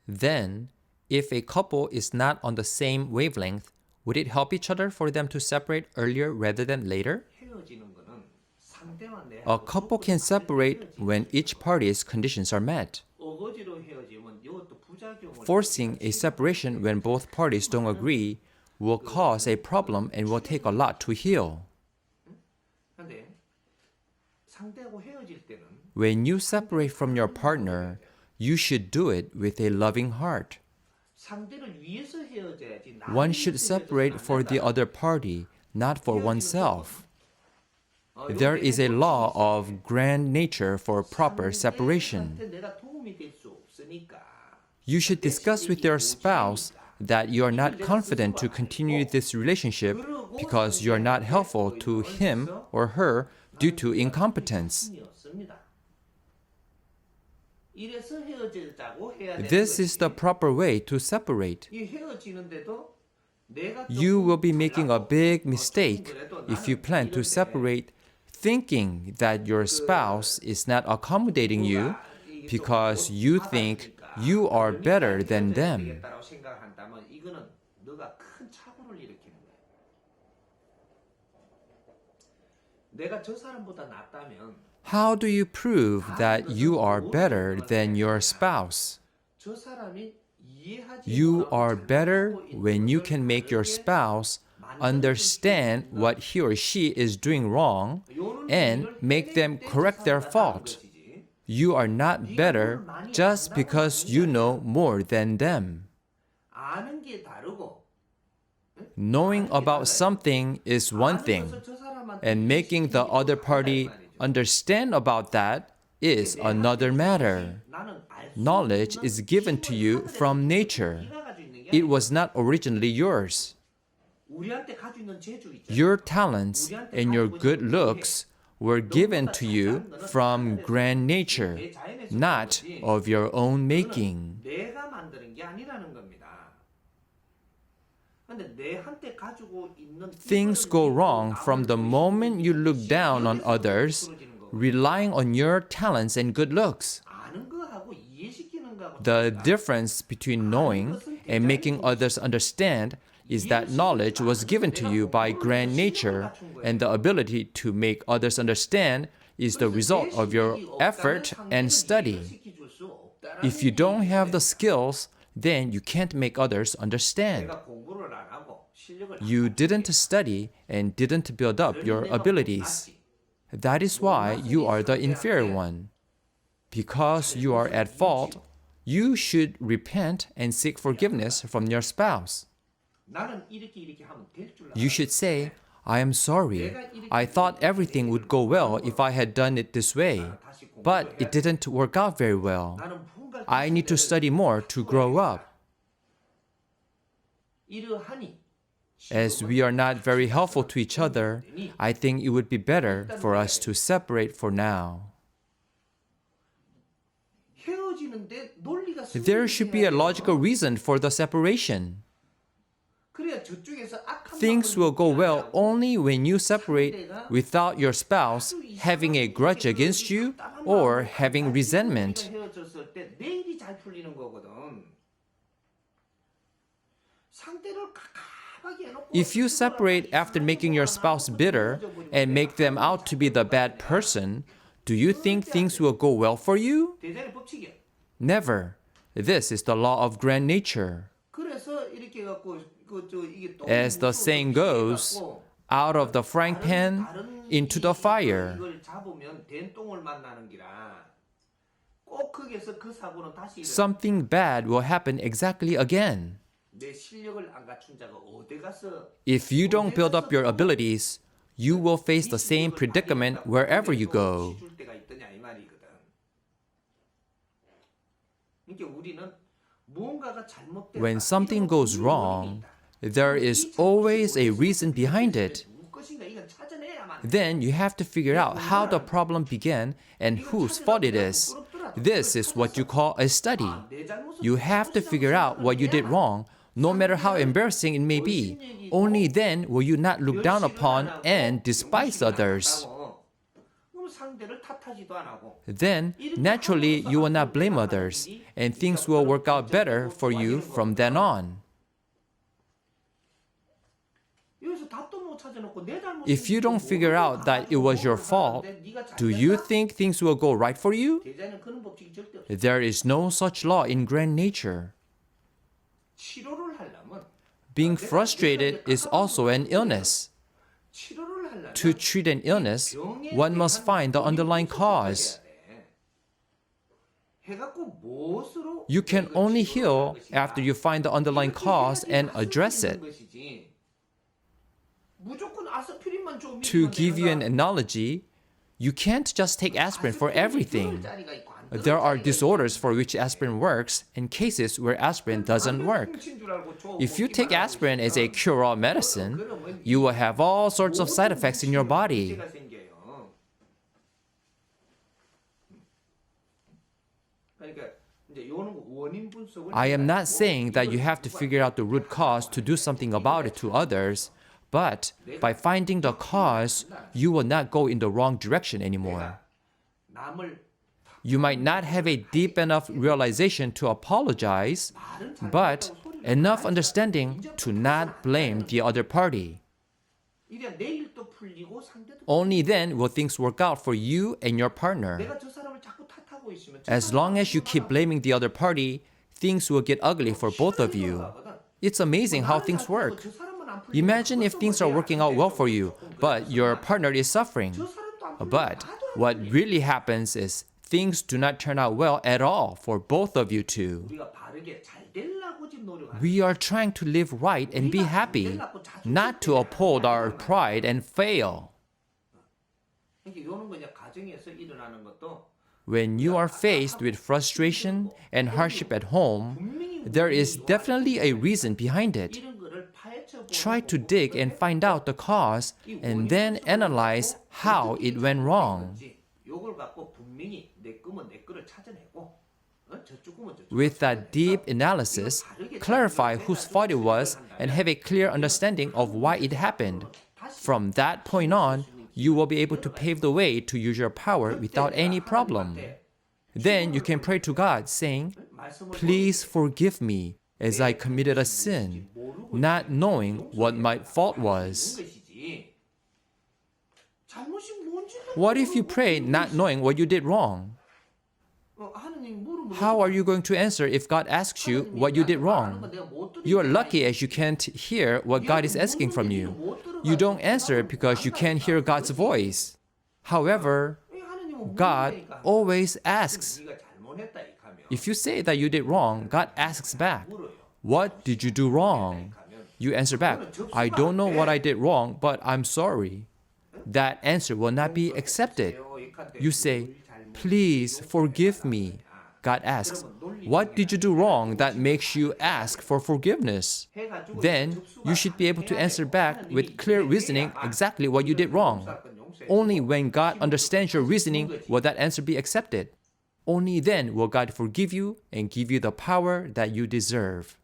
Then, if a couple is not on the same wavelength, would it help each other for them to separate earlier rather than later? 헤어지는 거는 상대와 A 내하고 couple can separate when each party's conditions are met. 어거지로 헤어지면 이것도 부작용을 Forcing a separation when both parties don't agree will cause a problem and will take a lot to heal. 근데 상대하고 헤어질 때는 When you separate from your partner, you should do it with a loving heart. 상대를 위해서 헤어져야지 나를 One should 위해서 separate 헤어져서는 for 안 the 된다. other party, not for oneself. 이렇게 There is a 해볼 수 law 있어요. of grand nature for proper separation. 상대한테 내가 도움이 될 수 없으니까 You should discuss with your spouse that you are not confident to continue this relationship because you are not helpful to him or her due to incompetence. 이래서 헤어지자고 해야 되는 This is 거지. the proper way to separate. 이 헤어지는데도 내가 You will be making a 잘나고 big 더 mistake 좋은 거라도 if you 나는 plan to 이런데 separate thinking that your spouse is not accommodating you because you think you are better than them. 되겠다라고 생각한다면 이거는 너가 큰 착오를 일으키는 거야. 내가 저 사람보다 낫다면 How do you prove that you are better than your spouse? 저 사람이 이해하지 You 못하고 are better 잘못하고 있는 when you 것을 can make your 다르게 spouse understand what he or she is doing wrong and make them correct their fault. You are not better just because you know more than them. 아는 게 다르고 Knowing about something is one thing, 저 사람한테 and making the other party understand about that is another matter. 나는 알 수 Knowledge is given to you from nature. 네가 가지고 있는 게 It was not originally yours. 우리한테 가지고 있는 재주 있잖아. Your talents and your good looks were given to you from grand nature, not of your own making. 내가 만드는 게 아니라는 겁니다. 근데 내한테 가지고 있는 Things go wrong from the moment you look down on others, relying on your talents and good looks. 아는 거하고 이해시키는 거하고 The difference between knowing and making others understand is that knowledge was given to you by grand nature, and the ability to make others understand is the result of your effort and study. If you don't have the skills, then you can't make others understand. 내가 공부를 안 하고 실력을 You didn't study and didn't build up your abilities. That is why you are the inferior one. Because you are at fault, you should repent and seek forgiveness from your spouse. 나는 이렇게 하면 될 줄 알아. You should say, I am sorry. I thought everything would go well if I had done it this way, but it didn't work out very well. 나는 뭔가 I need to study more to grow up. 이러하니 As we are not very helpful to each other, I think it would be better for us to separate for now. 헤어지는데 논리가 There should be a logical reason for the separation. 그래야 저쪽에서 악한 Things 마음을 will go well 느끼지 않고 only when you separate without your spouse having a grudge against you or having resentment. 헤어졌을 때 내일이 잘 풀리는 거거든. 상대를 가깝하게 해놓고 If you separate after making your spouse bitter and make them out to be the bad person, do you think things will go well for you? 대단히 법칙이야. Never. This is the law of grand nature. 그래서 이렇게 갖고 이게 또 As the saying goes, out of the frying pan into the fire. 이걸 잡으면 된 똥을 만나는 기라. 꼭 거기에서 그 사고는 다시 일어나. Something bad will happen exactly again. 내 실력을 안 갖춘 자가 어디 가서 If you don't build up your abilities, you will face the same predicament wherever you go. 줄 때가 있더냐 이 말이거든. 그러니까 우리는 무언가가 잘못된 When something goes wrong, there is always a reason behind it. 무엇인가 이건 찾아내야만. Then you have to figure out how the problem began and whose fault it is. This is what you call a study. 내 잘못은 You have to figure out what you did wrong, no matter how embarrassing it may be. Only then will you not look down upon and despise others. 그럼 상대를 탓하지도 안 하고 Then, naturally, you will not blame others, and things will work out better for you from then on. 여기서 답도 못 찾아놓고 내 잘못. If you don't figure out that it was your fault, do you think things will go right for you? 대자에는 그런 법칙이 절대 없어. There is no such law in grand nature. 치료를 하려면 Being frustrated is also an illness. 치료를 하려면 To treat an illness, one must find the underlying cause. 해갖고 무엇으로 You can only heal after you find the underlying cause and address it. 무조건 아스피린만 좀 To give you an analogy, you can't just take aspirin for everything. There are disorders for which aspirin works and cases where aspirin doesn't work. If you take aspirin as a cure-all medicine, you will have all sorts of side effects in your body. I am not saying that you have to figure out the root cause to do something about it to others, but by finding the cause, you will not go in the wrong direction anymore. 남을 You might not have a deep enough realization to apologize, but enough understanding to not blame the other party. 이래 내 일도 풀리고 상대도 Only then will things work out for you and your partner. 내가 저 사람을 자꾸 탓하고 있으면 저 As long as you keep blaming the other party, things will get ugly for both of you. It's amazing how things work. 저 사람만 안 풀리면 Imagine if things are working out well for you, but your partner is suffering. 저 사람도 안 풀리면 But what really happens is things do not turn out well at all for both of you two. 우리가 바르게 잘 되려고 지금 노력하는 We are trying to live right and be happy, not to uphold our pride and fail. 이게 요런 거 이제 가정에서 일어나는 것도 When you are faced with frustration and hardship at home, there is definitely a reason behind it. 이런 거를 파헤쳐 보고 Try to dig and find out the cause and then analyze how it went wrong. 요걸 갖고 분명히 내 거면 내 거를 찾아내고 저쪽 거면 저쪽 With that deep analysis, clarify whose fault it was and have a clear understanding of why it happened. From that point on, you will be able to pave the way to use your power without any problem. Then you can pray to God saying, "Please forgive me as I committed a sin, not knowing what my fault was." 것이지. 잘못이 뭔지도 What if you pray not knowing what you did wrong? 하느님 물으면 How are you going to answer if God asks you what you did wrong? You are lucky as you can't hear what God is asking from you. You don't answer because you can't hear God's voice. However, God always asks. 네가 잘못했다 이 하면 If you say that you did wrong, God asks back, "What did you do wrong?" You answer back, "I don't know what I did wrong, but I'm sorry." That answer will not be accepted. You say, "Please forgive me." God asks, "What did you do wrong that makes you ask for forgiveness?" Then you should be able to answer back with clear reasoning exactly what you did wrong. Only when God understands your reasoning will that answer be accepted. Only then will God forgive you and give you the power that you deserve.